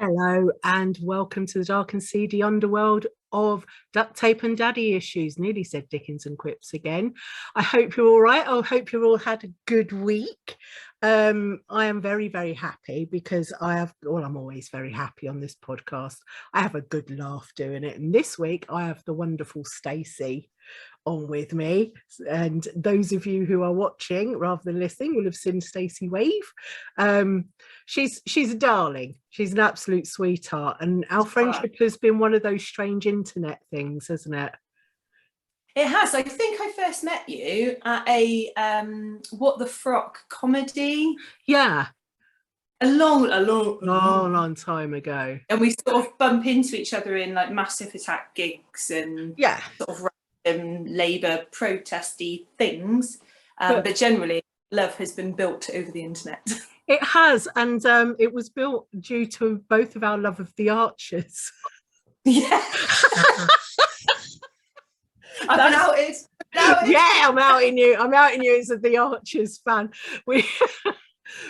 Hello and welcome to the dark and seedy underworld of duct tape and daddy issues. Nearly said Dickens and quips again. I hope you're all right. I hope you've all had a good week. I am very, very happy because I'm always very happy on this podcast. I have a good laugh doing it. And this week I have the wonderful Stacey on with me, and those of you who are watching rather than listening will have seen Stacey wave. She's a darling. She's an absolute sweetheart, and our friendship has been one of those strange internet things, hasn't it? It has. I think I first met you at a What the Frock comedy. Yeah. A long time ago. And we sort of bump into each other in like Massive Attack gigs and sort of Labour protesty things. But generally, love has been built over the internet. It has, and it was built due to both of our love of the Archers. Yeah. I'm outed. Yeah, I'm outing you as a The Archers fan. We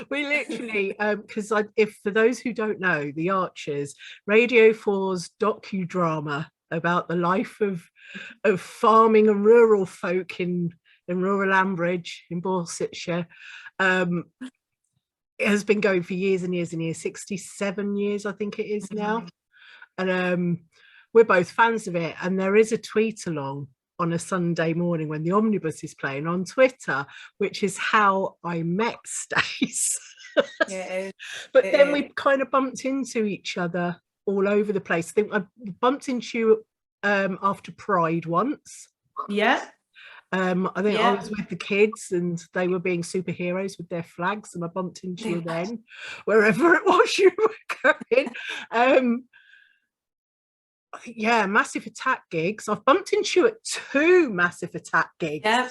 literally, because if for those who don't know, The Archers, Radio 4's docudrama about the life of farming and rural folk in rural Ambridge in Dorsetshire, it has been going for years and years and years, 67 years I think it is now, and we're both fans of it. And there is a tweet along on a Sunday morning when the omnibus is playing on Twitter, which is how I met Stace. But then we kind of bumped into each other all over the place. I think I bumped into you after Pride once. Yeah. I think I was with the kids and they were being superheroes with their flags, and I bumped into you then, wherever it was you were going. Massive Attack gigs. I've bumped into you at 2 Massive Attack gigs. Yeah.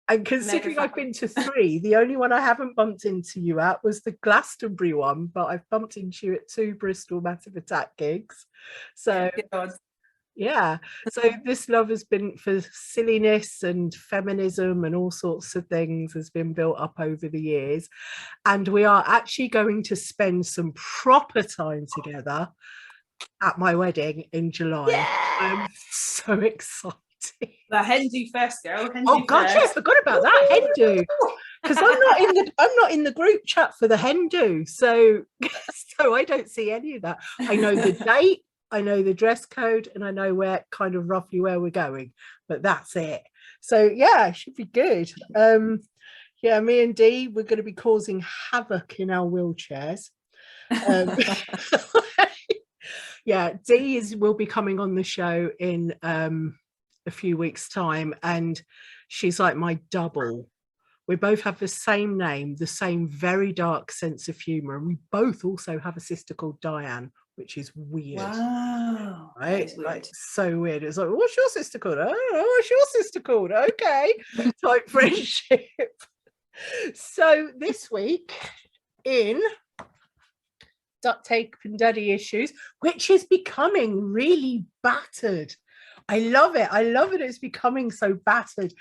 And considering I've been to 3, the only one I haven't bumped into you at was the Glastonbury one, but I've bumped into you at 2 Bristol Massive Attack gigs. So so this love has been for silliness and feminism and all sorts of things has been built up over the years, and we are actually going to spend some proper time together at my wedding in July. I'm so excited. The hen do first, girl. I forgot about that hen do, because I'm not in the group chat for the hen do, so I don't see any of that. I know the date, I know the dress code, and I know where roughly where we're going, but that's it. So it should be good. Me and Dee, we're going to be causing havoc in our wheelchairs. Dee will be coming on the show in a few weeks' time, and she's like my double. We both have the same name, the same very dark sense of humour, and we both also have a sister called Diane, which is weird. Wow. Right? Like, so weird. It's like, what's your sister called? I don't know. What's your sister called? Okay. Type friendship. So this week in Duct Tape and Daddy Issues, which is becoming really battered. I love it. It's becoming so battered.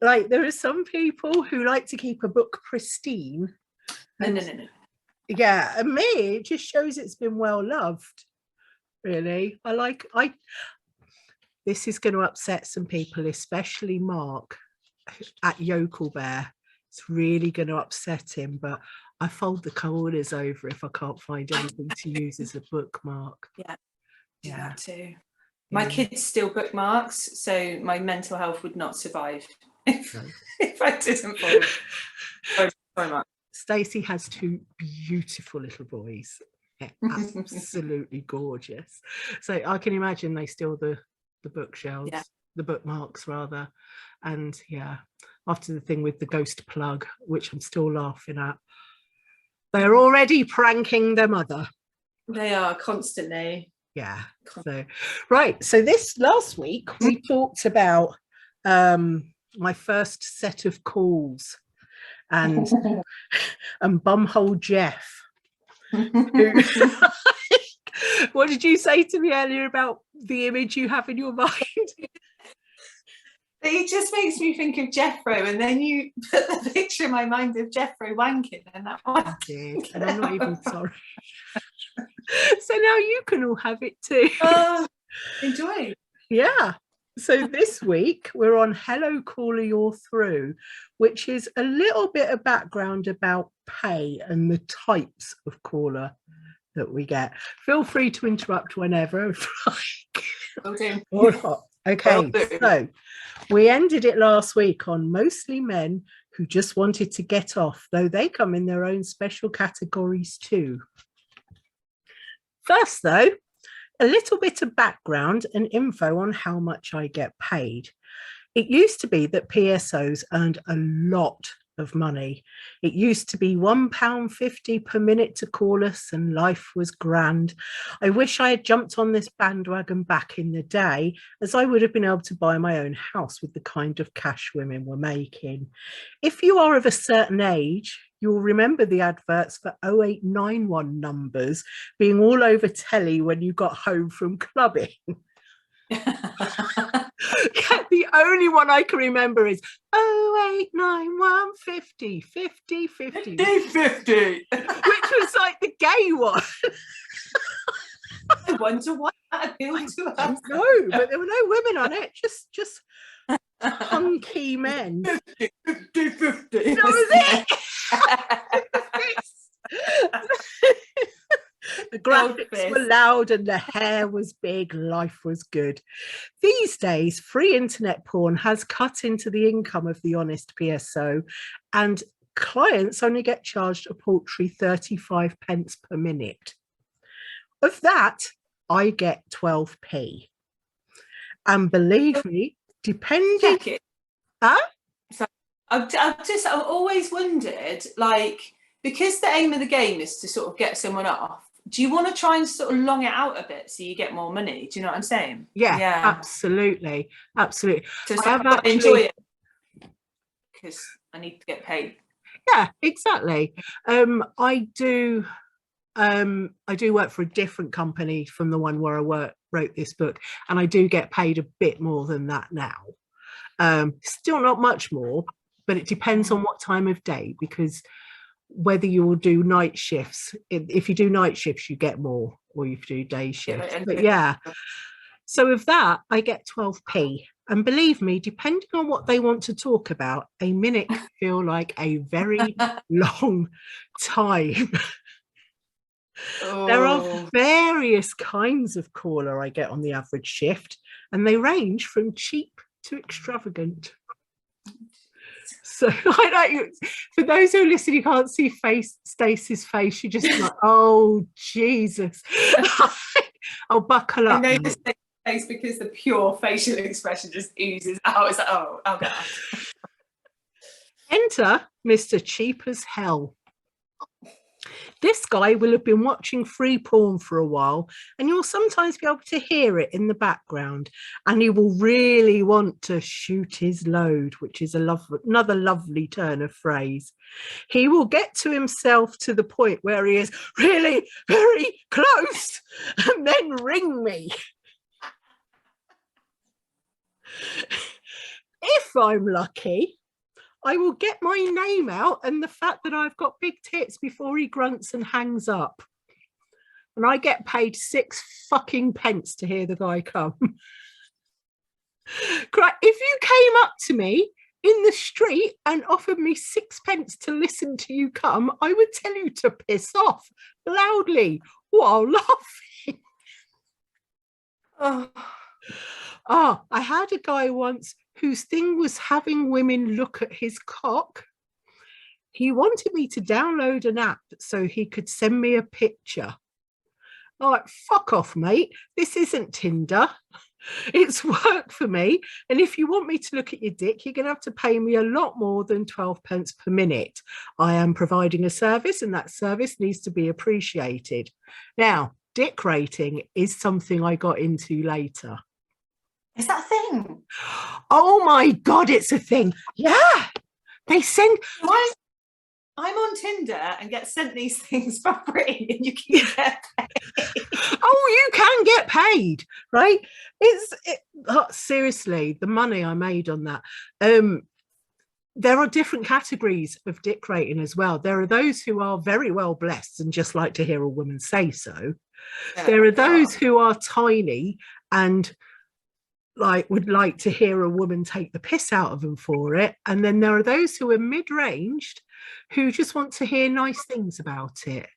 Like, there are some people who like to keep a book pristine. No. Yeah, and me, it just shows it's been well loved. Really, this is going to upset some people, especially Mark at Yokel Bear. It's really going to upset him, but I fold the corners over if I can't find anything to use as a bookmark. Yeah, that too. My kids steal bookmarks, so my mental health would not survive if I didn't fold bookmarks. Stacey has 2 beautiful little boys. Absolutely gorgeous. So I can imagine they steal the bookshelves, the bookmarks rather. And after the thing with the ghost plug, which I'm still laughing at, they're already pranking their mother. They are constantly. Yeah. So this last week we talked about my first set of calls and bumhole Jeff. What did you say to me earlier about the image you have in your mind? It just makes me think of Jeffro, and then you put the picture in my mind of Jeffro wanking, and that one. I did, and I'm not even sorry. So now you can all have it too. Enjoy. Yeah. So this week we're on Hello Caller You're Through, which is a little bit of background about pay and the types of caller that we get. Feel free to interrupt whenever. Or not. Okay, so we ended it last week on mostly men who just wanted to get off, though they come in their own special categories too. First, though, a little bit of background and info on how much I get paid. It used to be that PSOs earned a lot of money. It used to be £1.50 per minute to call us, and life was grand. I wish I had jumped on this bandwagon back in the day, as I would have been able to buy my own house with the kind of cash women were making. If you are of a certain age, you'll remember the adverts for 0891 numbers being all over telly when you got home from clubbing. The only one I can remember is 0891 50 50 50 50, which was like the gay one. I wonder what that appealed to us. No, but there were no women on it, just hunky men. 50 50 50. That was it. The graphics were loud and the hair was big. Life was good. These days, free internet porn has cut into the income of the honest PSO, and clients only get charged a paltry 35 pence per minute. Of that, I get 12p. And believe me, depending... Huh? So I've always wondered, like, because the aim of the game is to sort of get someone off, do you want to try and sort of long it out a bit so you get more money? Do you know what I'm saying? Yeah. Absolutely. So I enjoy it because I need to get paid. Yeah, exactly. I do work for a different company from the one where I wrote this book, and I do get paid a bit more than that now. Still not much more, but it depends on what time of day, because whether you'll do night shifts, if you do night shifts you get more, or if you do day shifts. But yeah, so with that I get 12p, and believe me, depending on what they want to talk about, a minute can feel like a very long time. There are various kinds of caller I get on the average shift, and they range from cheap to extravagant. So for those who are listening, you can't see Stacey's face. She just like, oh Jesus. I'll buckle up. I know the face because the pure facial expression just oozes out. It's like, oh God. Enter Mr. Cheap as Hell. This guy will have been watching free porn for a while, and you'll sometimes be able to hear it in the background, and he will really want to shoot his load, which is another lovely turn of phrase. He will get to himself to the point where he is really very close and then ring me. If I'm lucky, I will get my name out and the fact that I've got big tits before he grunts and hangs up. And I get paid 6 fucking pence to hear the guy come. If you came up to me in the street and offered me 6 pence to listen to you come, I would tell you to piss off loudly while laughing. I had a guy once whose thing was having women look at his cock. He wanted me to download an app so he could send me a picture. Like, fuck off, mate. This isn't Tinder. It's work for me. And if you want me to look at your dick, you're going to have to pay me a lot more than 12 pence per minute. I am providing a service, and that service needs to be appreciated. Now, dick rating is something I got into later. Is that a thing? Oh my God, it's a thing. Yeah. They send... I'm on Tinder and get sent these things for free, and you can get paid. Oh, you can get paid, right? Seriously, the money I made on that. There are different categories of dick rating as well. There are those who are very well blessed and just like to hear a woman say so. There are those who are tiny and like would like to hear a woman take the piss out of them for it. And then there are those who are mid-ranged who just want to hear nice things about it.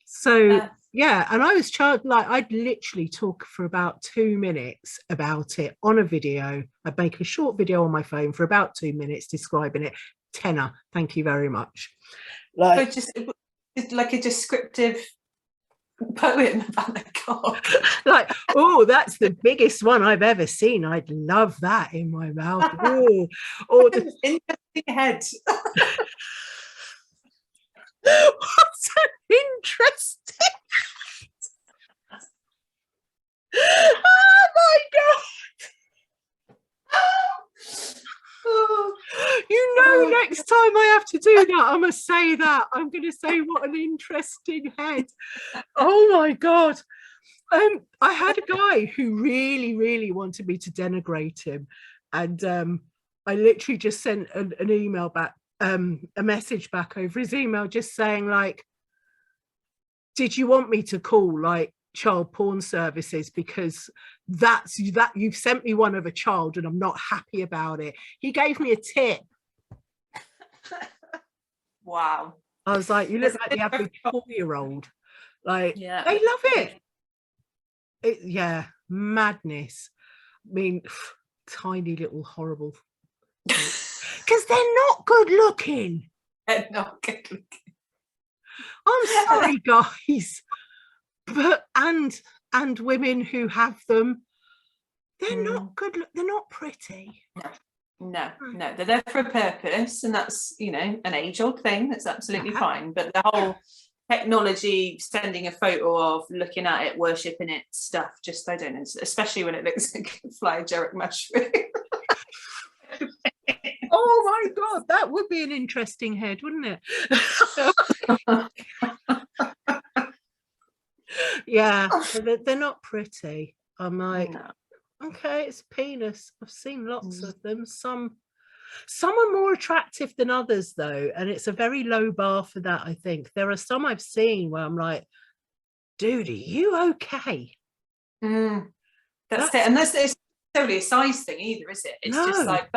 So yeah, and I was charged, like, I'd literally talk for about 2 minutes about it on a video. I'd make a short video on my phone for about 2 minutes describing it. Tenner, thank you very much. Like, so just like a descriptive poem about the cock. Like, oh, that's the biggest one I've ever seen. I'd love that in my mouth. Ooh. Or the interesting head. What's an interesting? Oh my god! You know, next time I have to do that, I'm gonna say that. I'm gonna say, what an interesting head. Oh my god. I had a guy who really, really wanted me to denigrate him, and I literally just sent an email back, a message back over his email, just saying, like, did you want me to call like child porn services, because that you've sent me one of a child and I'm not happy about it. He gave me a tip. Wow. I was like, you look like the average 4-year-old. Like, yeah, they love it. Yeah, madness. I mean, tiny little horrible, because they're not good looking. They're not good looking. I'm sorry, guys, but and women who have them, they're not good. They're not pretty. No, they're there for a purpose, and that's, you know, an age-old thing. That's absolutely fine. But the whole technology, sending a photo of, looking at it, worshipping it stuff, just, I don't know, especially when it looks like a flygeric mushroom. Oh my god, that would be an interesting head, wouldn't it? Yeah, they're not pretty. I'm like, no. Okay, it's a penis. I've seen lots of them. Some are more attractive than others, though, and it's a very low bar for that, I think. There are some I've seen where I'm like, dude, are you okay? That's it. And that's it's totally a size thing either, is it? It's just like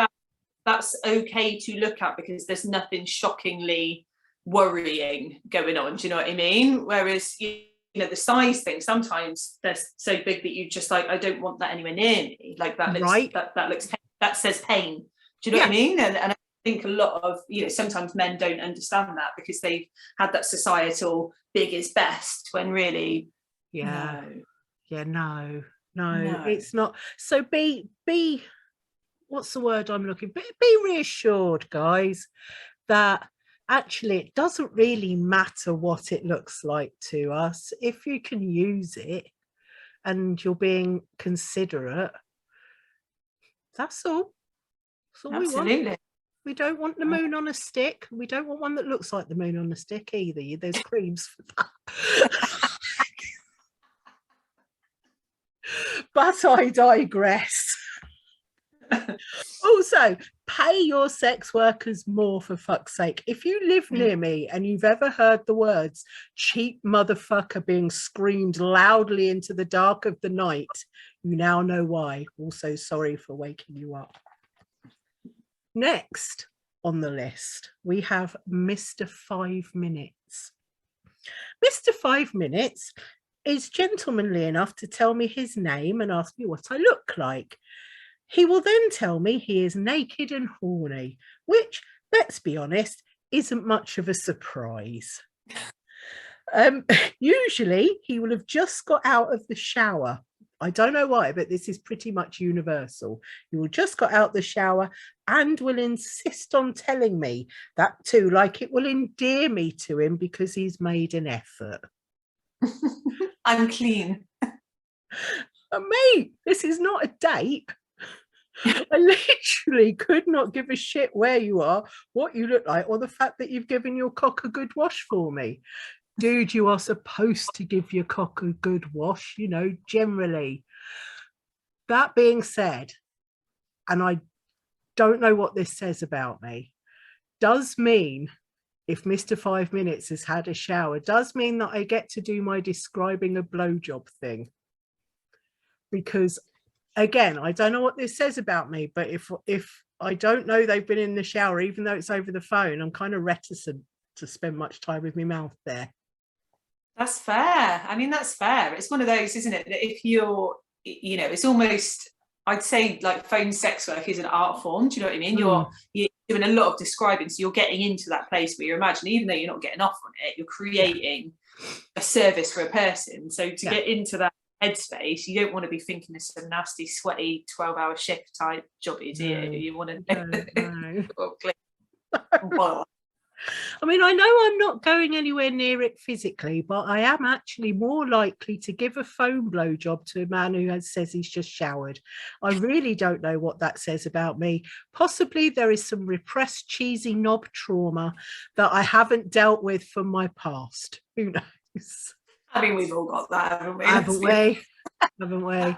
that's okay to look at because there's nothing shockingly worrying going on. Do you know what I mean? Whereas, you know, the size thing, sometimes they're so big that you just like, I don't want that anywhere near me. Like that looks, that looks, that says pain. Do you know what I mean? And I think a lot of, you know, sometimes men don't understand that because they've had that societal big is best, when really, no, it's not. So be what's the word I'm looking for? Be reassured, guys, that actually it doesn't really matter what it looks like to us if you can use it and you're being considerate. That's all. That's all Absolutely. we want. We don't want the moon on a stick. We don't want one that looks like the moon on a stick either. There's creams for that. But I digress. Also, pay your sex workers more, for fuck's sake. If you live near me and you've ever heard the words cheap motherfucker being screamed loudly into the dark of the night, you now know why. Also, sorry for waking you up. Next on the list, we have Mr. 5 Minutes. Mr. 5 Minutes is gentlemanly enough to tell me his name and ask me what I look like. He will then tell me he is naked and horny, which, let's be honest, isn't much of a surprise. Usually, he will have just got out of the shower. I don't know why, but this is pretty much universal. He will just got out the shower and will insist on telling me that too, like it will endear me to him because he's made an effort. I'm clean. Mate, this is not a date. I literally could not give a shit where you are, what you look like, or the fact that you've given your cock a good wash for me. Dude, you are supposed to give your cock a good wash, you know, generally. That being said, and I don't know what this says about me, does mean if Mr. 5 Minutes has had a shower, does mean that I get to do my describing a blowjob thing. Because again, I don't know what this says about me, but if I don't know they've been in the shower, even though it's over the phone, I'm kind of reticent to spend much time with my mouth there. That's fair. I mean, that's fair. It's one of those, isn't it, that if you're, you know, it's almost, I'd say like phone sex work is an art form. Do you know what I mean? You're doing a lot of describing, so you're getting into that place where you're imagining, even though you're not getting off on it, you're creating a service for a person. So to get into that headspace, you don't want to be thinking of some nasty, sweaty 12-hour shift type jobby, do you? You want to no. I mean, I know I'm not going anywhere near it physically, but I am actually more likely to give a phone blowjob to a man who says he's just showered. I really don't know what that says about me. Possibly there is some repressed cheesy knob trauma that I haven't dealt with from my past. Who knows? I mean, we've all got that, haven't we? Haven't we?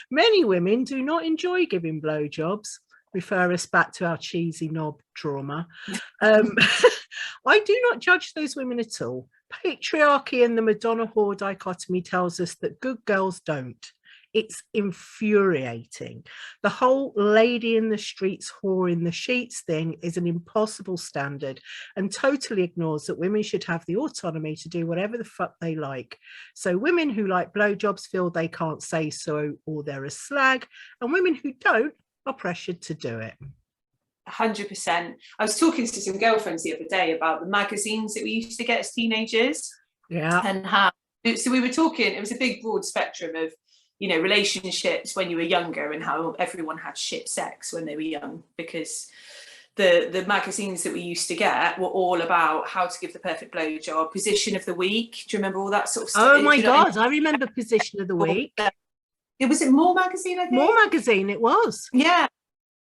Many women do not enjoy giving blowjobs. Refer us back to our cheesy knob trauma. I do not judge those women at all. Patriarchy and the Madonna whore dichotomy tells us that good girls don't. It's infuriating. The whole lady in the streets, whore in the sheets thing is an impossible standard and totally ignores that women should have the autonomy to do whatever the fuck they like. So women who like blowjobs feel they can't say so or they're a slag, and women who don't are pressured to do it. 100%. I was talking to some girlfriends the other day about the magazines that we used to get as teenagers. Yeah. And how, so we were talking, it was a big broad spectrum of, you know, relationships when you were younger and how everyone had shit sex when they were young, because the magazines that we used to get were all about how to give the perfect blowjob, position of the week. Do you remember all that sort of stuff? Oh my God, I remember position of the week. Was it More magazine, I think? More magazine, it was. Yeah.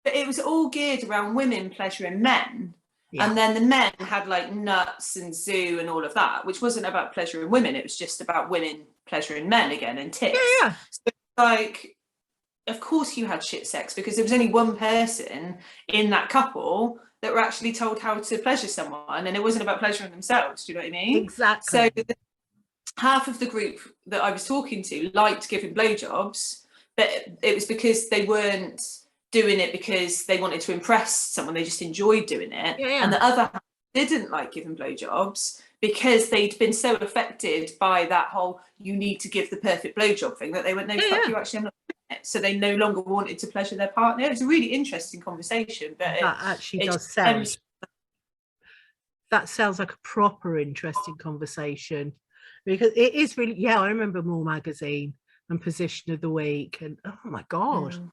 But it was all geared around women pleasuring men. Yeah. And then the men had like Nuts and Zoo and all of that, which wasn't about pleasuring women. It was just about women pleasuring men again and tits. Yeah. So like, of course you had shit sex because there was only one person in that couple that were actually told how to pleasure someone, and it wasn't about pleasuring themselves. Do you know what I mean? Exactly. So half of the group that I was talking to liked giving blowjobs, but it was because they weren't doing it because they wanted to impress someone, they just enjoyed doing it. And the other half didn't like giving blowjobs because they'd been so affected by that whole you need to give the perfect blowjob thing that they went, no, fuck you, actually I'm not doing it. So they no longer wanted to pleasure their partner. It's a really interesting conversation, but that actually does sound, that sounds like a proper interesting conversation, because it is really, I remember More magazine and Position of the Week, and oh my God.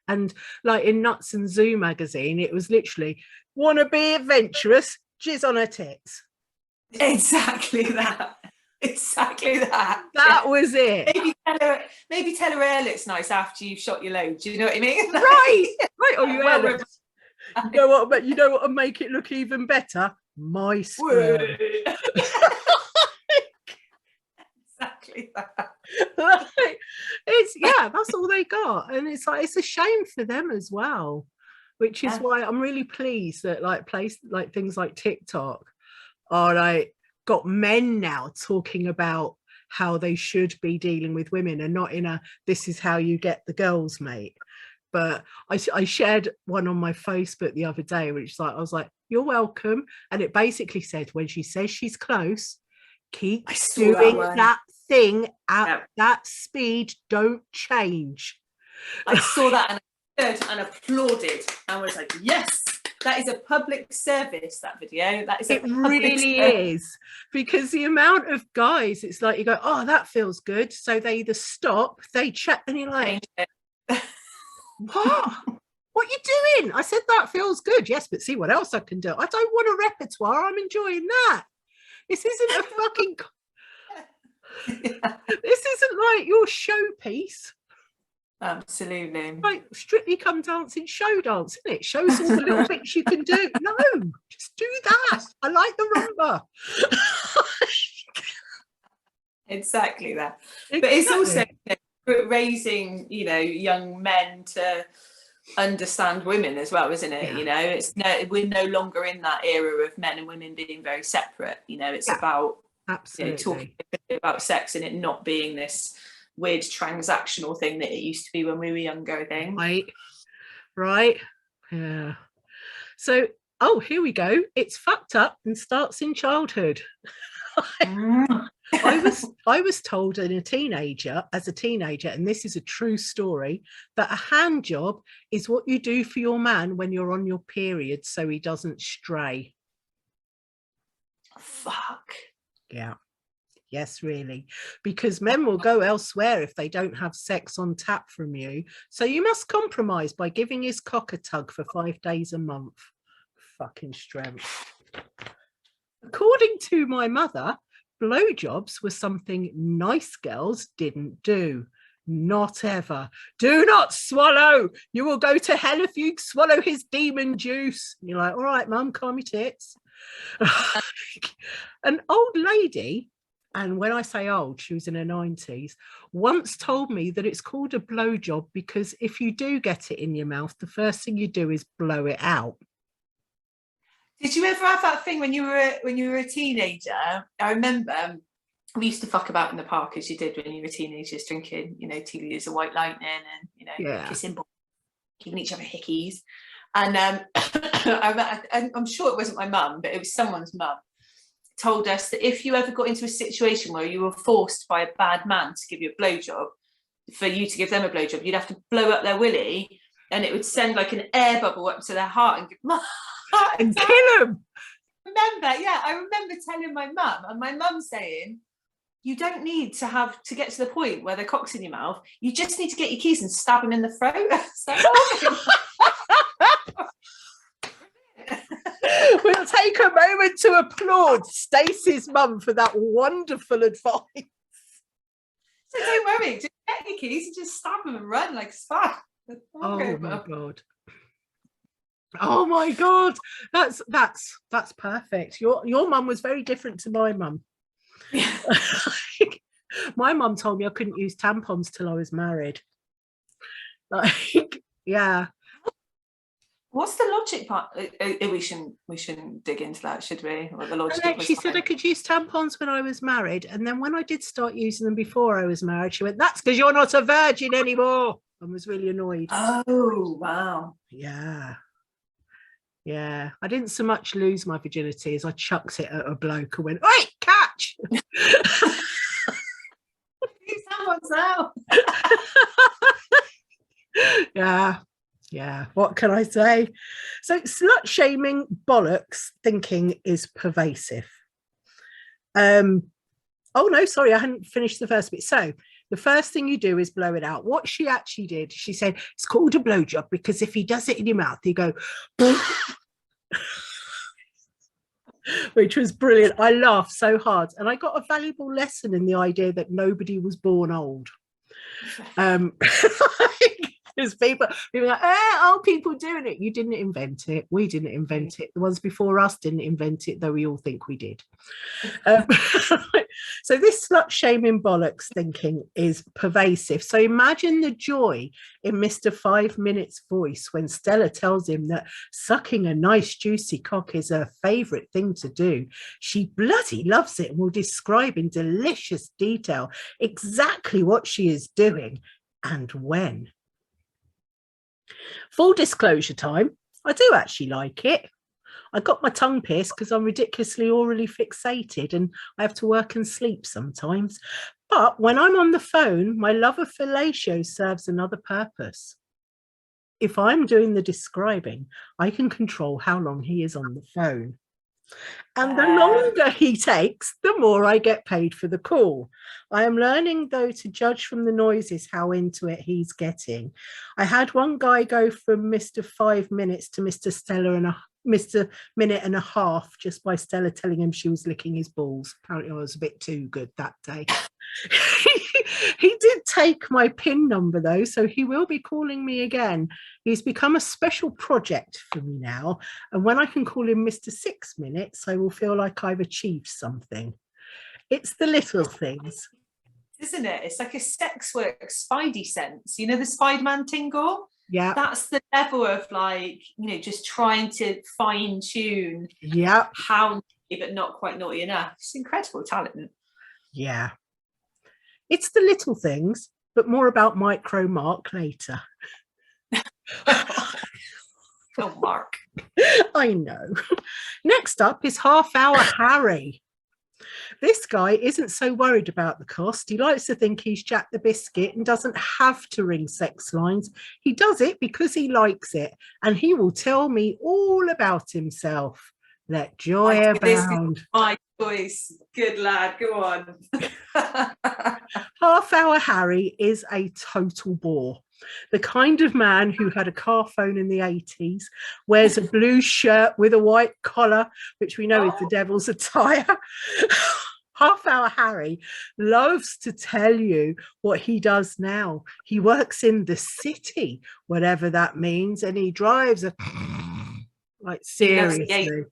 And like in Nuts and Zoo magazine, it was literally, want to be adventurous, jizz on her tits. Exactly that. Exactly that. That was it. Maybe tell her hair looks nice after you've shot your load. Do you know what I mean? Right. Oh, your hair looks. You know what? But you know what will make it look even better? My sperm. Exactly that. Like, it's that's all they got, and it's like it's a shame for them as well, which is why I'm really pleased that like things like TikTok are like got men now talking about how they should be dealing with women, and not in a this is how you get the girls mate. But I shared one on my Facebook the other day, which I was like, you're welcome, and it basically said when she says she's close, keep doing that thing at that speed, don't change. I saw that and I heard and applauded and was like, yes, that is a public service, that video. That is it really is, because the amount of guys, it's like you go, oh, that feels good, so they either stop, they chat, and you're like, what are you doing? I said that feels good, yes, but see what else I can do. I don't want a repertoire, I'm enjoying that. This isn't a fucking this isn't like your showpiece. Absolutely. Like Strictly Come Dancing show dance, isn't it? Show us all the little bits you can do. No, just do that. I like the rumba. Exactly that. Exactly. But it's also raising, you know, young men to understand women as well, isn't it? Yeah. We're no longer in that era of men and women being very separate. It's about talking about sex and it not being this weird transactional thing that it used to be when we were younger, I think. Right. Yeah. So, here we go. It's fucked up and starts in childhood. I was told as a teenager, and this is a true story, that a hand job is what you do for your man when you're on your period so he doesn't stray. Fuck. Yeah. Yes, really. Because men will go elsewhere if they don't have sex on tap from you. So you must compromise by giving his cock a tug for 5 days a month. Fucking strength. According to my mother, blowjobs were something nice girls didn't do. Not ever. Do not swallow. You will go to hell if you swallow his demon juice. And you're like, all right, mum, calm your tits. An old lady, and when I say old, she was in her 90s, once told me that it's called a blowjob because if you do get it in your mouth, the first thing you do is blow it out. Did you ever have that thing when you were a teenager? I remember we used to fuck about in the park as you did when you were teenagers, drinking, 2 litres of White Lightning and, kissing, giving each other hickeys. And I'm sure it wasn't my mum, but it was someone's mum, told us that if you ever got into a situation where you were forced by a bad man to give you a blowjob, for you to give them a blowjob, you'd have to blow up their willy and it would send like an air bubble up to their heart and give and kill them. I remember telling my mum, and my mum saying, you don't need to get to the point where the cock's in your mouth. You just need to get your keys and stab him in the throat. We'll take a moment to applaud Stacey's mum for that wonderful advice. So don't worry, just get your keys and just stab him and run like a spy. Oh my god. Oh my god, that's perfect. Your mum was very different to my mum. Yeah. My mum told me I couldn't use tampons till I was married. Yeah. What's the logic part? We shouldn't dig into that, should we? Or the logic. She said I could use tampons when I was married, and then when I did start using them before I was married, she went, "That's because you're not a virgin anymore," and was really annoyed. Oh wow. Yeah, I didn't so much lose my virginity as I chucked it at a bloke and went, "Oi, catch!" Use tampons now. Yeah, what can I say? So slut shaming bollocks thinking is pervasive. Oh no, sorry, I hadn't finished the first bit. So the first thing you do is blow it out. What she actually did, she said, it's called a blowjob because if he does it in your mouth, you go, which was brilliant. I laughed so hard. And I got a valuable lesson in the idea that nobody was born old. There's people like, old people doing it. You didn't invent it. We didn't invent it. The ones before us didn't invent it, though we all think we did. So this slut shaming bollocks thinking is pervasive. So imagine the joy in Mr. 5 Minutes' voice when Stella tells him that sucking a nice juicy cock is her favourite thing to do. She bloody loves it and will describe in delicious detail exactly what she is doing and when. Full disclosure time, I do actually like it. I got my tongue pierced because I'm ridiculously orally fixated and I have to work and sleep sometimes. But when I'm on the phone, my love of fellatio serves another purpose. If I'm doing the describing, I can control how long he is on the phone. And the longer he takes, the more I get paid for the call. I am learning, though, to judge from the noises how into it he's getting. I had one guy go from Mr. 5 Minutes to Mr. Minute and a Half just by Stella telling him she was licking his balls. Apparently I was a bit too good that day. He did take my PIN number though, so he will be calling me again. He's become a special project for me now, and when I can call him Mr. 6 Minutes, I will feel like I've achieved something. It's the little things, isn't it? It's like a sex work spidey sense, you know, the Spider-Man tingle. Yeah, that's the level of, like, you know, just trying to fine tune. Yeah, how naughty, but not quite naughty enough. It's incredible talent. Yeah, it's the little things, but more about micro Mark later. Oh, Mark. I know. Next up is Half Hour Harry. This guy isn't so worried about the cost. He likes to think he's Jack the Biscuit and doesn't have to ring sex lines. He does it because he likes it, and he will tell me all about himself. Let joy abound. My choice. Good lad, go on. Half Hour Harry is a total bore. The kind of man who had a car phone in the 80s, wears a blue shirt with a white collar, which we know is the devil's attire. Half Hour Harry loves to tell you what he does now. He works in the city, whatever that means, and he drives a... like, seriously.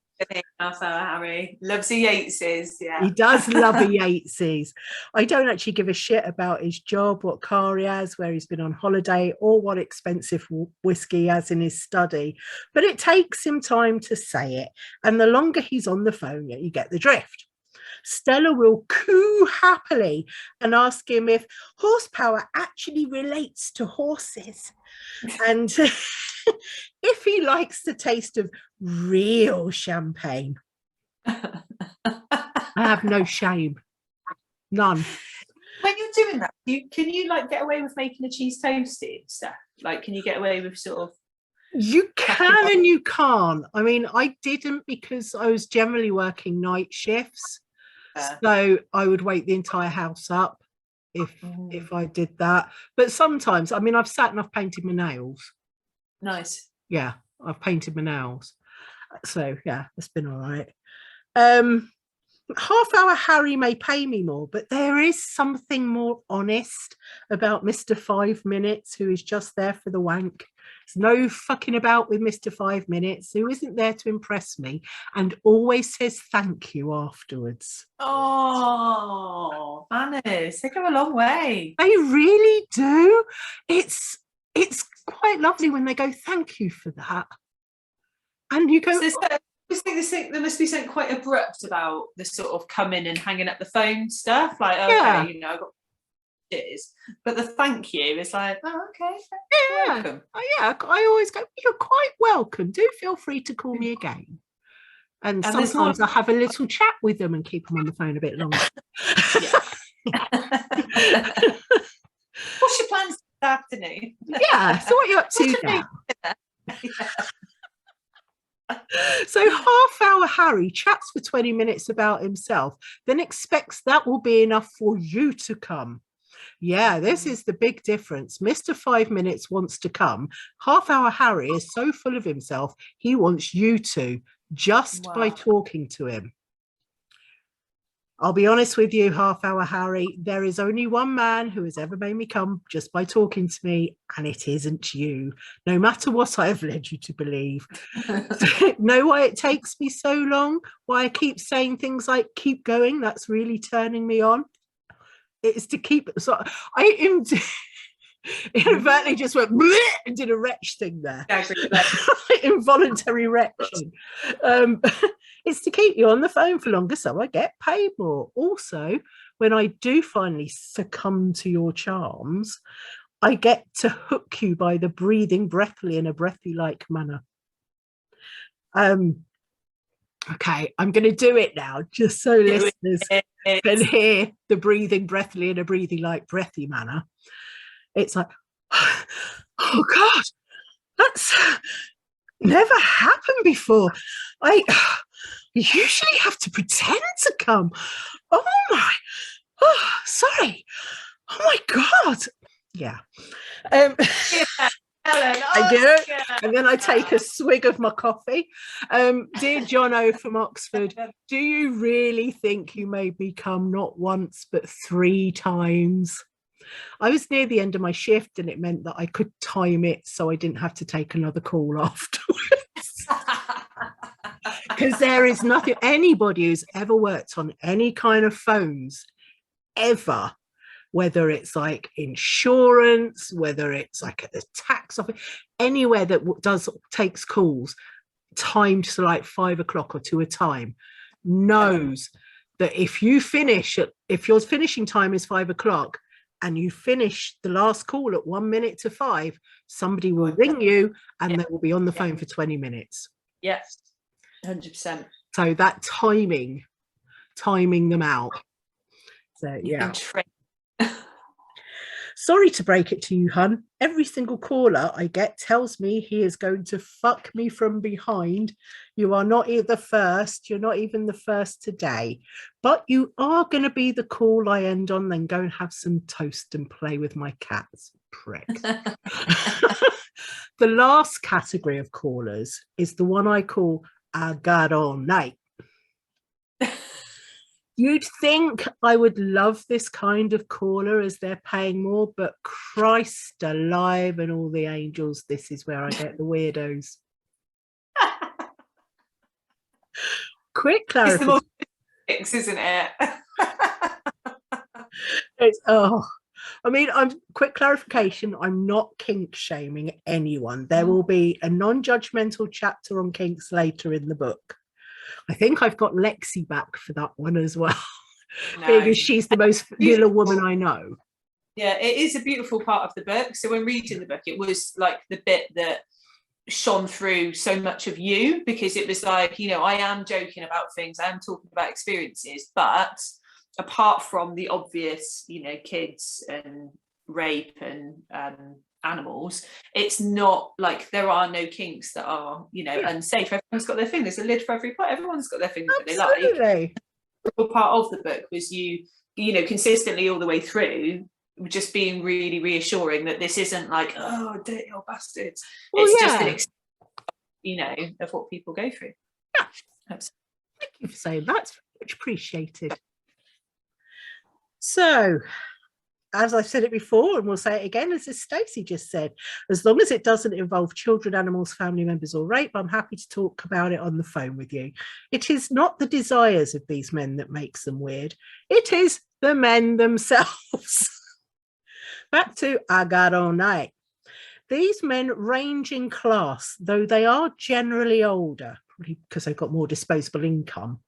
Half Hour Harry loves a Yateses. Yeah, he does love a Yateses. I don't actually give a shit about his job, what car he has, where he's been on holiday, or what expensive whiskey he has in his study, but it takes him time to say it, and the longer he's on the phone, you get the drift. Stella will coo happily and ask him if horsepower actually relates to horses, and if he likes the taste of real champagne. I have no shame, none. When you're doing that, can you like get away with making a cheese toasty and stuff? Like, can you get away with sort of... You can and you can't. I mean, I didn't, because I was generally working night shifts. So I would wake the entire house up if I did that. But sometimes, I mean, I've sat and I've painted my nails. Nice. Yeah, I've painted my nails. So yeah, it's been all right. Half Hour Harry may pay me more, but there is something more honest about Mr. 5 Minutes, who is just there for the wank. There's no fucking about with Mr. 5 Minutes, who isn't there to impress me and always says thank you afterwards. Oh, manners, they go a long way. They really do. It's quite lovely when they go, thank you for that. And you go... there must be something quite abrupt about the sort of coming and hanging up the phone stuff. Like, okay, you know, I've got is, but the thank you is like, oh, okay, welcome. Yeah, I always go, you're quite welcome. Do feel free to call me again. And sometimes I have a little chat with them and keep them on the phone a bit longer. What's your plans this afternoon? Yeah, so what are you up to now? So Half Hour Harry chats for 20 minutes about himself, then expects that will be enough for you to come. Yeah, this is the big difference. Mr. 5 Minutes wants to come. Half Hour Harry is so full of himself, he wants you to, just by talking to him. I'll be honest with you, Half Hour Harry, there is only one man who has ever made me come just by talking to me, and it isn't you, no matter what I have led you to believe. Know why it takes me so long? Why I keep saying things like, keep going, that's really turning me on? It's to keep... So I inadvertently just went and did a retch thing there. Involuntary retching. It's to keep you on the phone for longer so I get paid more. Also, when I do finally succumb to your charms, I get to hook you by the breathing breathly in a breathy-like manner. Okay, I'm going to do it now, just so listeners can hear the breathing breathly in a breathy-like breathy manner. It's like, oh God, that's never happened before. I usually have to pretend to come. Oh my, sorry. Oh my God. Yeah. I do, and then I take a swig of my coffee. Dear Jono from Oxford, do you really think you made me come not once but 3 times? I was near the end of my shift, and it meant that I could time it so I didn't have to take another call afterwards. Because there is nothing, anybody who's ever worked on any kind of phones ever, whether it's like insurance, whether it's like at the tax office, anywhere that takes calls timed to like 5 o'clock or to a time, knows that if your finishing time is 5 o'clock and you finish the last call at 1 minute to 5, somebody will ring you and they will be on the phone for 20 minutes. Yes, 100%. So that timing them out. So yeah. Sorry to break it to you, hun. Every single caller I get tells me he is going to fuck me from behind. You are not the first. You're not even the first today. But you are going to be the call I end on, then go and have some toast and play with my cats. Prick. The last category of callers is the one I call I got all night. You'd think I would love this kind of caller as they're paying more, but Christ alive and all the angels, this is where I get the weirdos. Quick clarification. It's the most isn't it? Quick clarification, I'm not kink shaming anyone. There will be a non-judgmental chapter on kinks later in the book. I think I've got Lexi back for that one as well, because she's the most vanilla woman I know. Yeah, it is a beautiful part of the book. So when reading the book, it was like the bit that shone through so much of you, because it was like, I am joking about things, I am talking about experiences, but apart from the obvious, kids and rape and animals, it's not like there are no kinks that are unsafe. Everyone's got their thing. There's a lid for every pot. Everyone's got their things that they like. Part of the book was you consistently all the way through just being really reassuring that this isn't like, oh, dirty old bastards. It's just an of what people go through. Thank you for saying that. It's much appreciated. So, as I've said it before, and we'll say it again, as Stacey just said, as long as it doesn't involve children, animals, family members, or rape, I'm happy to talk about it on the phone with you. It is not the desires of these men that makes them weird. It is the men themselves. Back to I got all night. These men range in class, though they are generally older, probably because they've got more disposable income.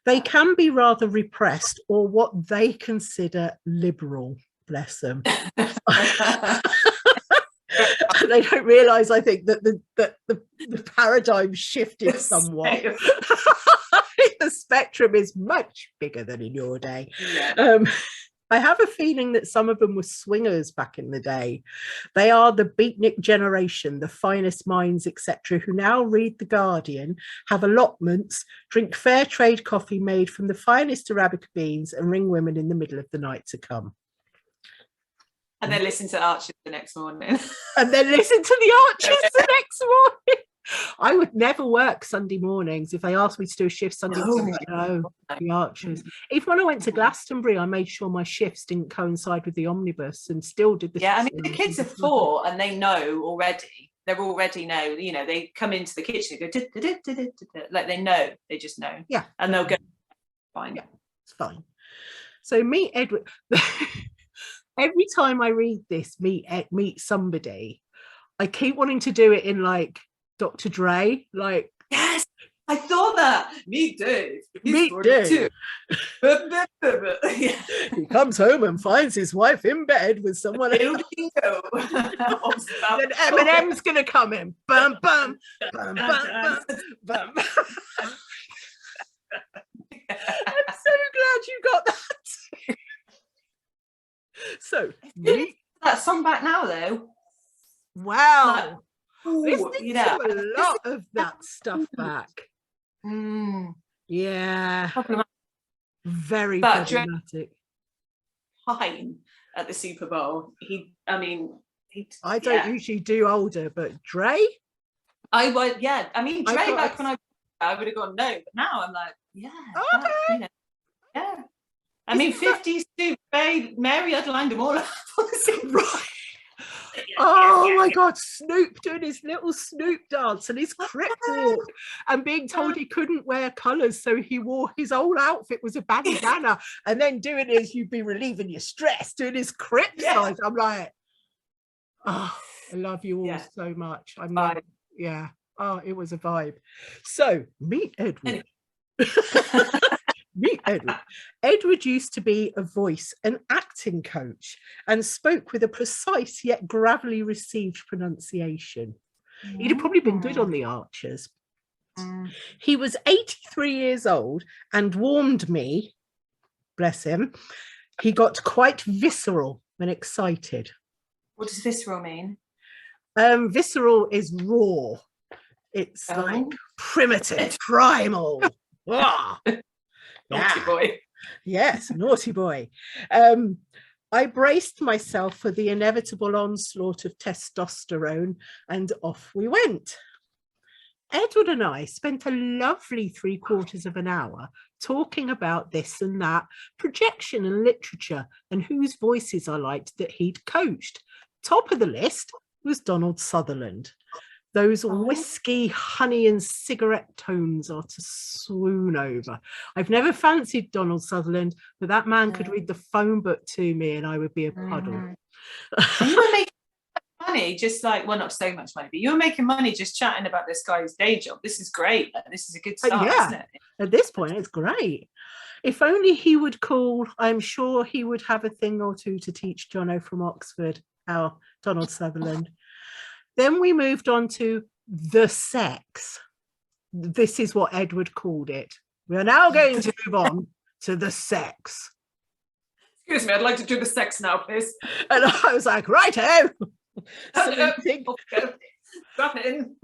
They can be rather repressed or what they consider liberal. Bless them. They don't realise, I think, that the paradigm shifted somewhat. The spectrum is much bigger than in your day. Yeah. I have a feeling that some of them were swingers back in the day. They are the beatnik generation, the finest minds, etc., who now read The Guardian, have allotments, drink fair trade coffee made from the finest Arabica beans, and ring women in the middle of the night to come. And then listen to Archers the next morning. And then listen to the Archers the next morning. I would never work Sunday mornings. If they asked me to do a shift Sunday morning, no, the Archers. Even when I went to Glastonbury, I made sure my shifts didn't coincide with the omnibus and still did the. Yeah, I mean, the kids are 4 and they know already. They're already know, they come into the kitchen and go, like they know, they just know. Yeah. And they'll go, fine. Yeah, it's fine. So meet Edward. Every time I read this, meet somebody, I keep wanting to do it in like Dr. Dre, like. Yes, I thought that. Meet Dave. Meet Dave. He comes home and finds his wife in bed with someone else. Then Eminem's gonna come in. Bum bum bum bum bum. I'm so glad you got that. So that song back now though. Wow. Listening to a lot of that stuff back. Yeah. Very problematic. Fine at the Super Bowl. I don't usually do older, but Dre? I would, yeah. I mean, Dre back when I would have gone no, but now I'm like, yeah. Okay. Yeah. I mean, 50s too. Mary had lined them all up. Right. Oh my God, Snoop doing his little Snoop dance and his crip walk and being told he couldn't wear colours, so he wore his whole outfit was a bandana, and then doing his you'd be relieving your stress, doing his crip size. I'm like, oh, I love you all so much. I'm not, oh, it was a vibe. So meet Edward. Meet Edward. Edward used to be a voice and acting coach and spoke with a precise yet gravelly received pronunciation. He'd have probably been good on the Archers. He was 83 years old and warned me, bless him, he got quite visceral when excited. What does visceral mean? Visceral is raw. It's like primitive, primal. Naughty boy. Yes, naughty boy. I braced myself for the inevitable onslaught of testosterone, and off we went. Edward and I spent a lovely 3/4 of an hour talking about this and that, projection and literature, and whose voices I liked that he'd coached. Top of the list was Donald Sutherland. Those whiskey, honey and cigarette tones are to swoon over. I've never fancied Donald Sutherland, but that man could read the phone book to me and I would be a puddle. You were making money, just like, well, not so much money, but you were making money just chatting about this guy's day job. This is great. This is a good start, isn't it? At this point, it's great. If only he would call, I'm sure he would have a thing or two to teach Jono from Oxford, our Donald Sutherland. Then we moved on to the sex. This is what Edward called it. We are now going to move on to the sex. Excuse me, I'd like to do the sex now, please. And I was like, righto. Drop it in.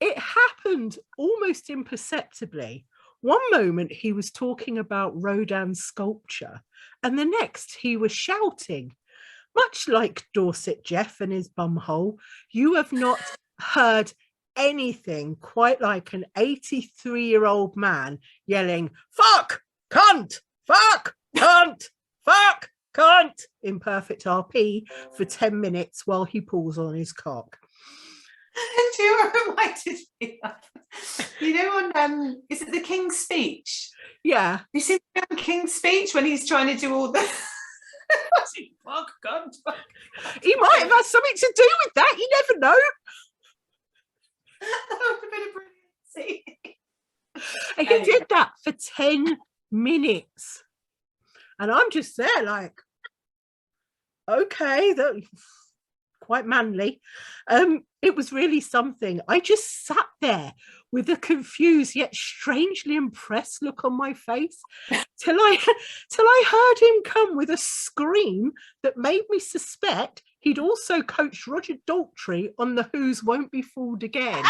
It happened almost imperceptibly. One moment he was talking about Rodin's sculpture, and the next he was shouting. Much like Dorset Jeff and his bumhole, you have not heard anything quite like an 83-year-old man yelling, fuck, cunt, fuck, cunt, fuck, cunt, in perfect RP for 10 minutes while he pulls on his cock. Do you know what reminded me of? You know, on is it the King's Speech? Yeah. You see the King's Speech when he's trying to do all the fuck, cunt, fuck. He might have had something to do with that. You never know. That was a bit of brilliancy. He did that for 10 minutes. And I'm just there like, okay, that quite manly. It was really something. I just sat there with a confused yet strangely impressed look on my face till I heard him come with a scream that made me suspect he'd also coached Roger Daltrey on the Who's Won't Be Fooled Again.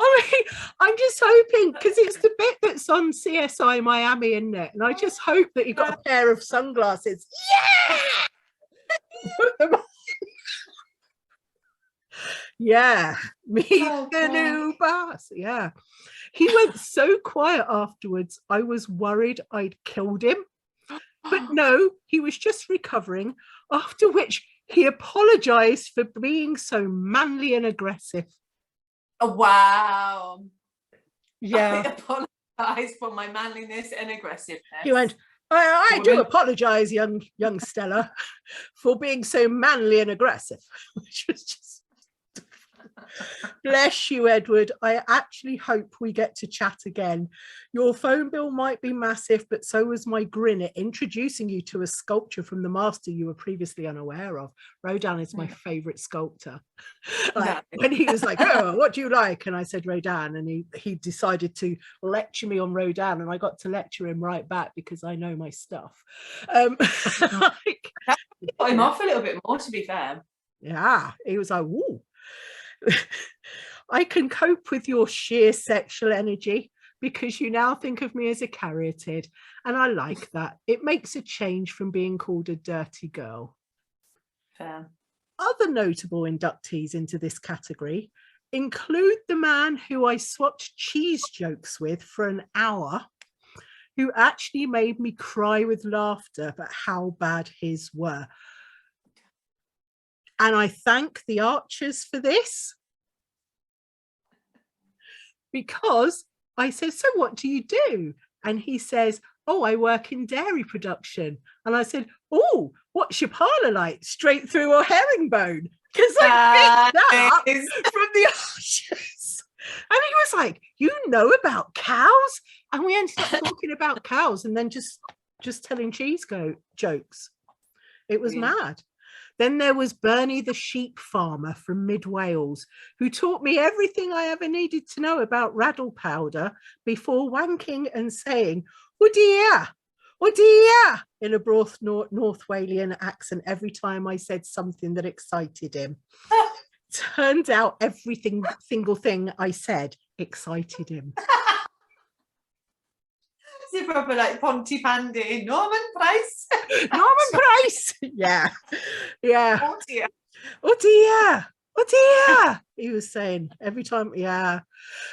I mean, I'm just hoping, because it's the bit that's on CSI Miami, isn't it? And I just hope that he got a pair of sunglasses. Yeah! Yeah, meet the new boss. Yeah. He went so quiet afterwards, I was worried I'd killed him. But no, he was just recovering, after which he apologized for being so manly and aggressive. Oh, wow. Yeah. I apologise for my manliness and aggressiveness. He went, I do apologise, young Stella, for being so manly and aggressive. Which was just... Bless you, Edward. I actually hope we get to chat again. Your phone bill might be massive, but so was my grin at introducing you to a sculpture from the master you were previously unaware of. Rodin is my favourite sculptor. When he was like, oh, what do you like? And I said Rodin, and he decided to lecture me on Rodin, and I got to lecture him right back because I know my stuff. Got him off a little bit more, to be fair. Yeah, he was like, ooh. I can cope with your sheer sexual energy because you now think of me as a caryatid, and I like that. It makes a change from being called a dirty girl. Fair. Other notable inductees into this category include the man who I swapped cheese jokes with for an hour, who actually made me cry with laughter at how bad his were. And I thank the Archers for this, because I said, so what do you do? And he says, oh, I work in dairy production. And I said, oh, what's your parlour like? Straight through or herringbone? Because I picked that up from the Archers. And he was like, you know about cows? And we ended up talking about cows and then just telling cheese jokes. It was mad. Then there was Bernie the sheep farmer from mid Wales, who taught me everything I ever needed to know about rattle powder before wanking and saying, oh dear, in a North Walian accent every time I said something that excited him. Turned out single thing I said excited him. It's proper like Pontypandy, Norman Price. Norman Price. Yeah. Oh dear. He was saying every time, yeah.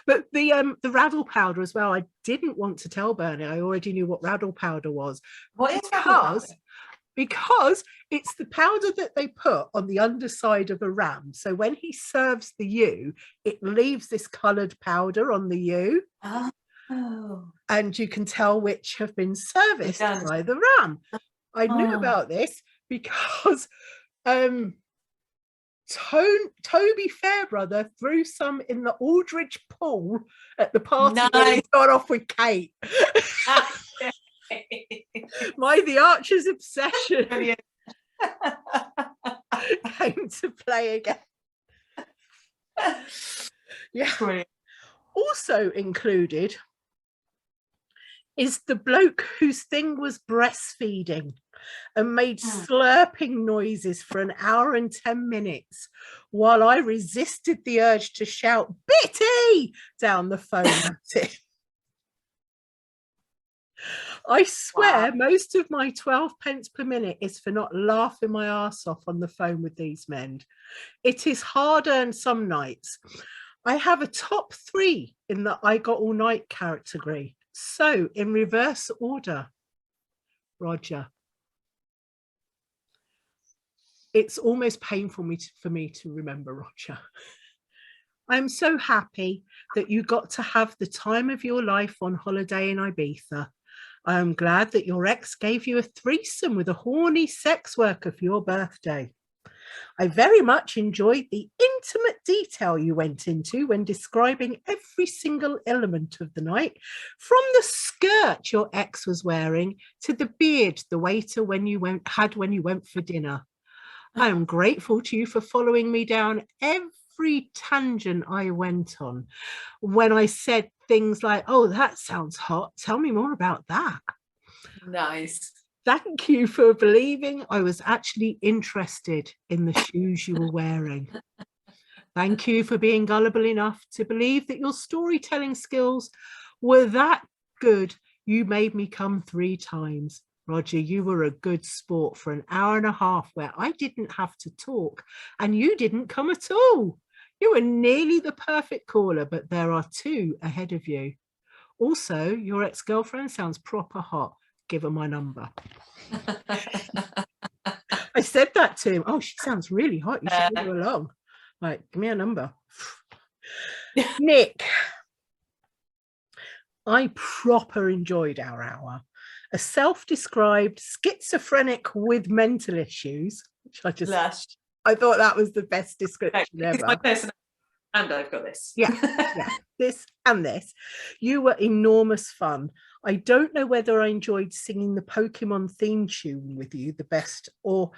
But the rattle powder as well, I didn't want to tell Bernie. I already knew what rattle powder was. What is rattle powder? Because it's the powder that they put on the underside of a ram. So when he serves the ewe, it leaves this coloured powder on the ewe. Oh. And you can tell which have been serviced by the ram. I knew about this because Toby Fairbrother threw some in the Aldridge pool at the party when he got off with Kate. The Archers' obsession came to play again. Yeah. Brilliant. Also included is the bloke whose thing was breastfeeding and made slurping noises for an hour and 10 minutes while I resisted the urge to shout Bitty down the phone at him. I swear most of my 12 pence per minute is for not laughing my arse off on the phone with these men. It is hard-earned some nights. I have a top 3 in the I Got All Night category. So, in reverse order, Roger. It's almost painful for me to remember, Roger. I'm so happy that you got to have the time of your life on holiday in Ibiza. I am glad that your ex gave you a threesome with a horny sex worker for your birthday. I very much enjoyed the intimate detail you went into when describing every single element of the night, from the skirt your ex was wearing to the beard the waiter when you went for dinner. I am grateful to you for following me down every tangent I went on when I said things like, oh, that sounds hot. Tell me more about that. Nice. Thank you for believing I was actually interested in the shoes you were wearing. Thank you for being gullible enough to believe that your storytelling skills were that good you made me come 3 times. Roger, you were a good sport for an hour and a half where I didn't have to talk and you didn't come at all. You were nearly the perfect caller, but there are 2 ahead of you. Also, your ex-girlfriend sounds proper hot. Give her my number. I said that to him. Oh, she sounds really hot. You should give her along. Like, give me a number. Nick, I proper enjoyed our hour. A self-described schizophrenic with mental issues, which I thought that was the best description ever. It's my personality, and I've got this. Yeah, this and this. You were enormous fun. I don't know whether I enjoyed singing the Pokemon theme tune with you the best, or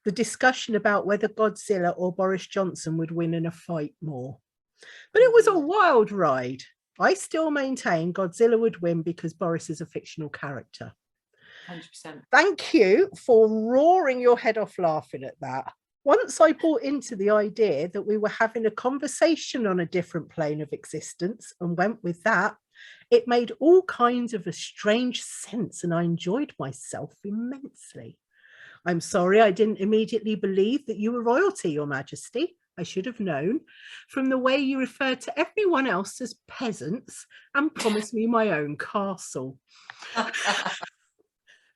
the discussion about whether Godzilla or Boris Johnson would win in a fight more. But it was a wild ride. I still maintain Godzilla would win because Boris is a fictional character. 100%. Thank you for roaring your head off laughing at that. Once I bought into the idea that we were having a conversation on a different plane of existence and went with that, it made all kinds of a strange sense and I enjoyed myself immensely. I'm sorry I didn't immediately believe that you were royalty, Your Majesty. I should have known from the way you referred to everyone else as peasants and promised me my own castle.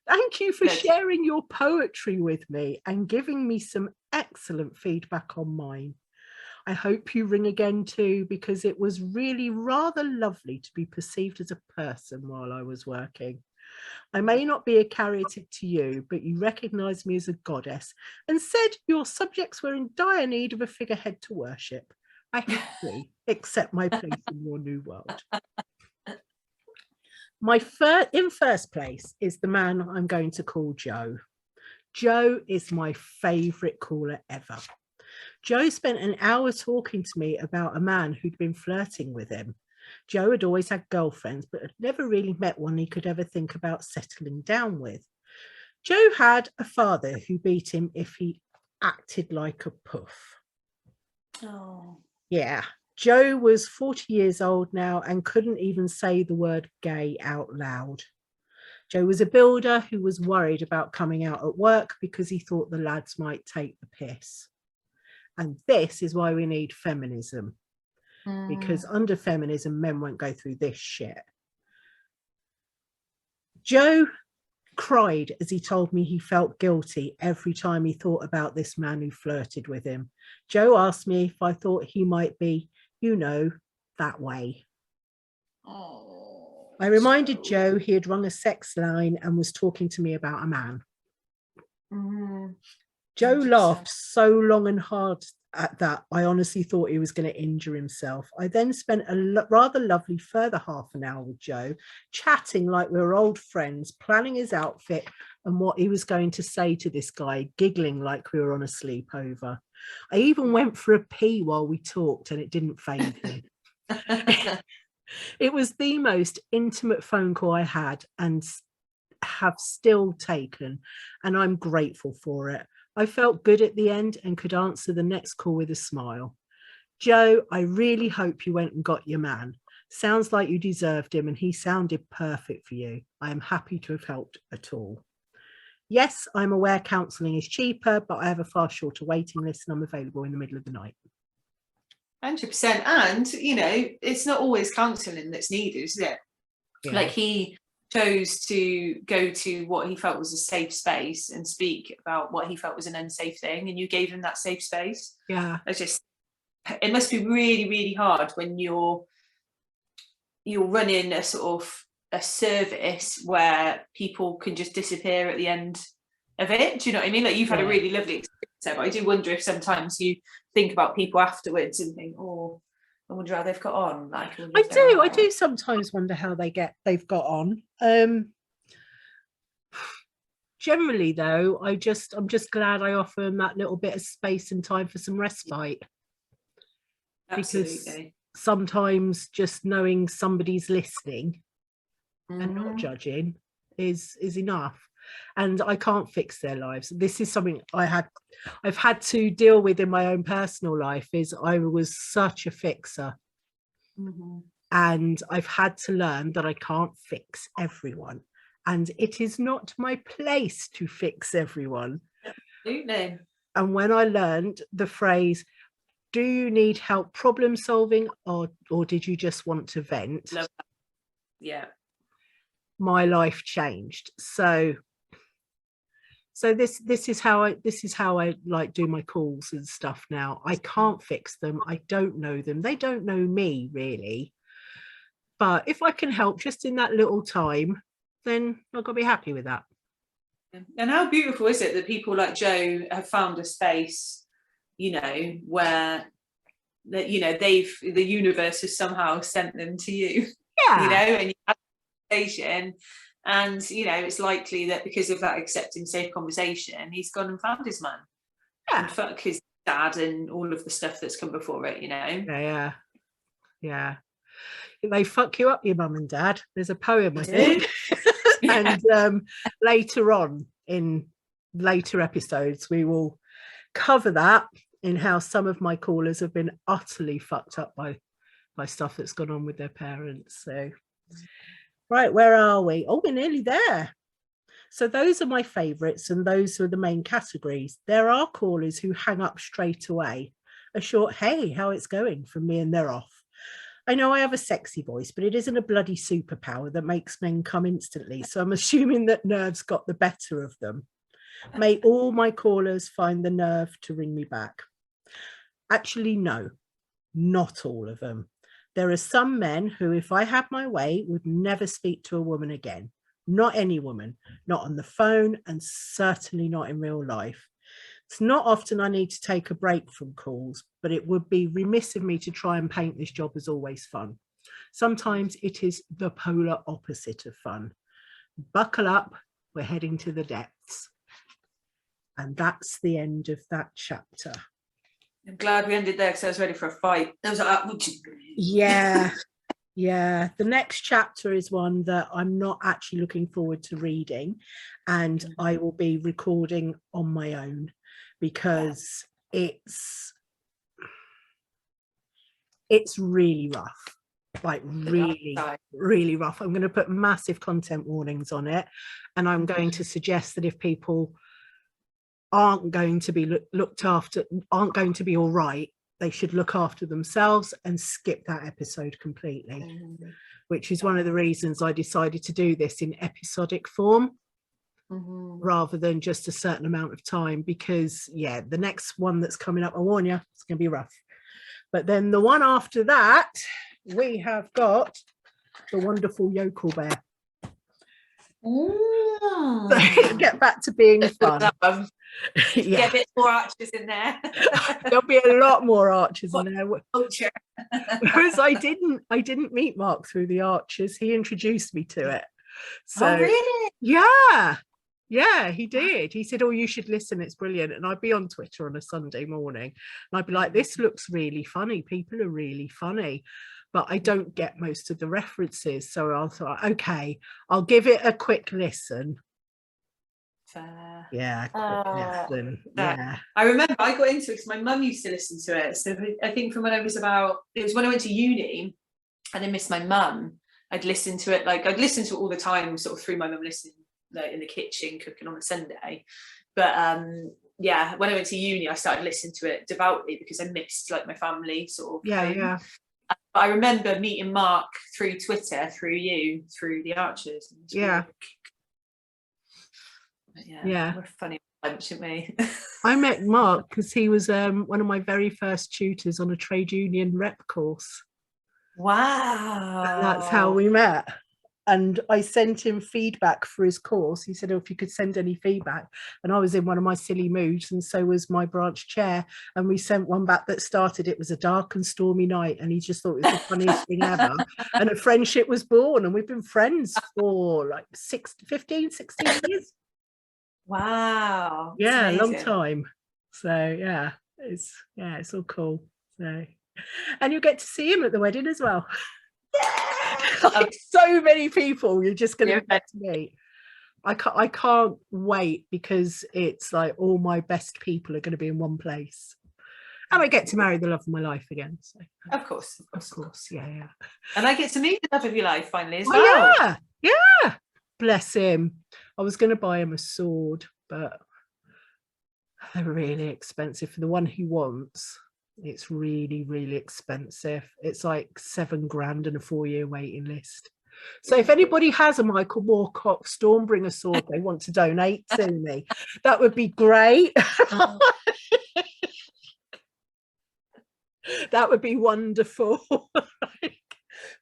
Thank you for sharing your poetry with me and giving me some excellent feedback on mine. I hope you ring again too, because it was really rather lovely to be perceived as a person while I was working. I may not be a caryatid to you, but you recognised me as a goddess and said your subjects were in dire need of a figurehead to worship. I happily accept my place in your new world. In first place is the man I'm going to call Joe. Joe is my favourite caller ever. Joe spent an hour talking to me about a man who'd been flirting with him. Joe had always had girlfriends, but had never really met one he could ever think about settling down with. Joe had a father who beat him if he acted like a puff. Oh. Yeah. Joe was 40 years old now and couldn't even say the word gay out loud. Joe was a builder who was worried about coming out at work because he thought the lads might take the piss. And this is why we need feminism. Because under feminism, men won't go through this shit. Joe cried as he told me he felt guilty every time he thought about this man who flirted with him. Joe asked me if I thought he might be, you know, that way. Oh, I reminded Joe he had rung a sex line and was talking to me about a man. Joe laughed so long and hard at that, I honestly thought he was going to injure himself. I then spent a rather lovely further half an hour with Joe, chatting like we were old friends, planning his outfit and what he was going to say to this guy, giggling like we were on a sleepover. I even went for a pee while we talked and it didn't faze me. It was the most intimate phone call I had and have still taken, and I'm grateful for it. I felt good at the end and could answer the next call with a smile. Joe, I really hope you went and got your man. Sounds like you deserved him and he sounded perfect for you. I am happy to have helped at all. Yes, I'm aware counselling is cheaper, but I have a far shorter waiting list and I'm available in the middle of the night. 100%. And, you know, it's not always counselling that's needed, is it? Yeah. Like he chose to go to what he felt was a safe space and speak about what he felt was an unsafe thing, and you gave him that safe space. Yeah. It must be really, really hard when you're running a sort of a service where people can just disappear at the end of it. Do you know what I mean? Like you've had a really lovely experience there, but I do wonder if sometimes you think about people afterwards and think, oh, I wonder how they've got on. Like, I do sometimes wonder how they've got on. Generally, though, I'm just glad I offer them that little bit of space and time for some respite. Absolutely. Because sometimes just knowing somebody's listening and not judging is enough. And I can't fix their lives. This is something I've had to deal with in my own personal life. Is I was such a fixer. And I've had to learn that I can't fix everyone, and it is not my place to fix everyone. Absolutely. And when I learned the phrase, do you need help problem solving or did you just want to vent? Yeah. My life changed. So this is how I like do my calls and stuff now. I can't fix them. I don't know them. They don't know me really. But if I can help just in that little time, then I've got to be happy with that. And how beautiful is it that people like Joe have found a space, you know, where that, you know, the universe has somehow sent them to you. Yeah. You know, and you have a conversation. And, you know, it's likely that because of that accepting safe conversation, he's gone and found his man. Yeah. And fuck his dad and all of the stuff that's come before it, you know? Yeah. They fuck you up, your mum and dad. There's a poem, I think. And later on, in later episodes, we will cover that in how some of my callers have been utterly fucked up by stuff that's gone on with their parents. So... Right, where are we? Oh, we're nearly there. So those are my favourites, and those are the main categories. There are callers who hang up straight away. A short, hey, how it's going from me, and they're off. I know I have a sexy voice, but it isn't a bloody superpower that makes men come instantly. So I'm assuming that nerves got the better of them. May all my callers find the nerve to ring me back. Actually, no, not all of them. There are some men who, if I had my way, would never speak to a woman again. Not any woman, not on the phone, and certainly not in real life. It's not often I need to take a break from calls, but it would be remiss of me to try and paint this job as always fun. Sometimes it is the polar opposite of fun. Buckle up, we're heading to the depths. And that's the end of that chapter. I'm glad we ended there because I was ready for a fight. I was like, yeah. Yeah, the next chapter is one that I'm not actually looking forward to reading, and I will be recording on my own because it's really rough, like really rough. I'm going to put massive content warnings on it, and I'm going to suggest that if people aren't going to be looked after, aren't going to be all right, they should look after themselves and skip that episode completely, which is one of the reasons I decided to do this in episodic form rather than just a certain amount of time, because yeah, the next one that's coming up, I warn you, it's going to be rough. But then the one after that, we have got the wonderful yokel bear. So get back to being fun. Yeah. Get a bit more archers in there. There'll be a lot more archers in there. Whereas I didn't meet Mark through the archers. He introduced me to it. So really? Yeah, he did. He said, oh, you should listen, it's brilliant. And I'd be on Twitter on a Sunday morning and I'd be like, this looks really funny. People are really funny. But I don't get most of the references. So I thought, okay, I'll give it a quick listen. Fair. Yeah, listen. Yeah. I remember I got into it because my mum used to listen to it. So I think from when I was it was when I went to uni and I missed my mum, I'd listen to it, like I'd listen to it all the time, sort of through my mum listening, like in the kitchen cooking on a Sunday. But yeah, when I went to uni, I started listening to it devoutly because I missed like my family sort of home. Yeah. But I remember meeting Mark through Twitter, through the Archers. Yeah. Yeah. We're a funny bunch, aren't we? I met Mark because he was one of my very first tutors on a trade union rep course. Wow. And that's how we met. And I sent him feedback for his course. He said, oh, if you could send any feedback. And I was in one of my silly moods, and so was my branch chair. And we sent one back that started, it was a dark and stormy night. And he just thought it was the funniest thing ever. And a friendship was born. And we've been friends for like 16 years. Wow. Yeah, a long time. So yeah, it's all cool. So, and you get to see him at the wedding as well. Like so many people you're just going to get to meet. I can't wait because it's like all my best people are going to be in one place, and I get to marry the love of my life again. So of course, yeah. And I get to meat the love of your life finally as well. Yeah. Bless him. I was going to buy him a sword, but they're really expensive for the one he wants. It's really, really expensive. It's like $7,000 and a 4-year waiting list. So if anybody has a Michael Moorcock Stormbringer sword they want to donate to me, that would be great. That would be wonderful.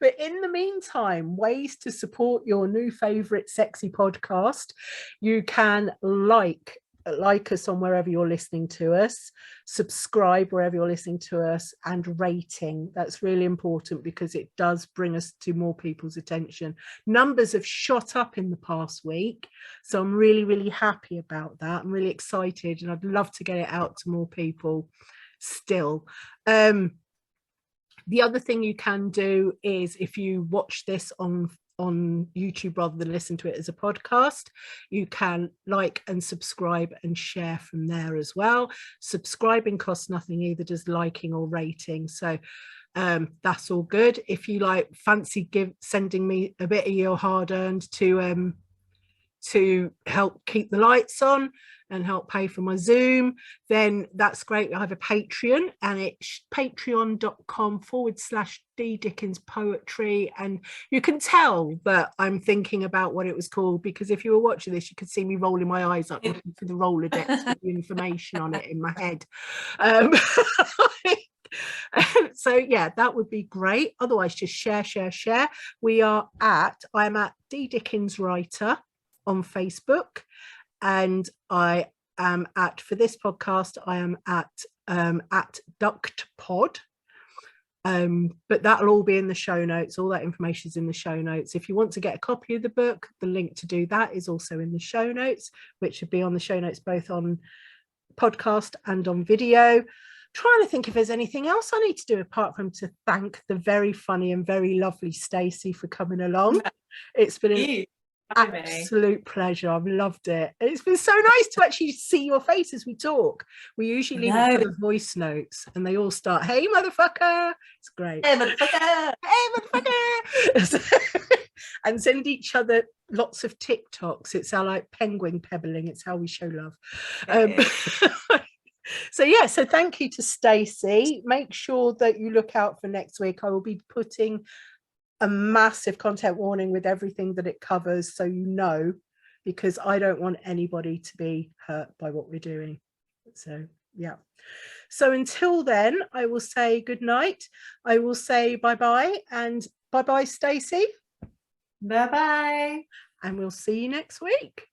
But in the meantime, ways to support your new favorite sexy podcast. You can like us on wherever you're listening to us, subscribe wherever you're listening to us, and rating. That's really important because it does bring us to more people's attention. Numbers have shot up in the past week, so I'm really, really happy about that. I'm really excited, and I'd love to get it out to more people still. The other thing you can do is, if you watch this on YouTube rather than listen to it as a podcast, you can like and subscribe and share from there as well. Subscribing costs nothing, either does liking or rating, so that's all good. If you like fancy sending me a bit of your hard-earned to to help keep the lights on and help pay for my Zoom, then that's great. I have a Patreon, and it's patreon.com/D Dickens Poetry. And you can tell that I'm thinking about what it was called, because if you were watching this, you could see me rolling my eyes up looking for the Rolodex with the information on it in my head. So yeah, that would be great. Otherwise, just share. I'm at D Dickens Writer on Facebook, and I am for this podcast, I am at Duct Pod. But that'll all be in the show notes. All that information is in the show notes. If you want to get a copy of the book, the link to do that is also in the show notes, which should be on the show notes both on podcast and on video. Trying to think if there's anything else I need to do apart from to thank the very funny and very lovely Stacey for coming along. It's been an absolute pleasure. I've loved it. It's been so nice to actually see your face as we talk. We usually leave the voice notes and they all start, "Hey motherfucker." It's great. "Hey motherfucker." "Hey motherfucker." And send each other lots of TikToks. It's our like penguin pebbling. It's how we show love. So thank you to Stacey. Make sure that you look out for next week. I will be putting a massive content warning with everything that it covers, so you know, because I don't want anybody to be hurt by what we're doing. So yeah. So until then, I will say good night. I will say bye-bye, and bye-bye, Stacey. Bye-bye. And we'll see you next week.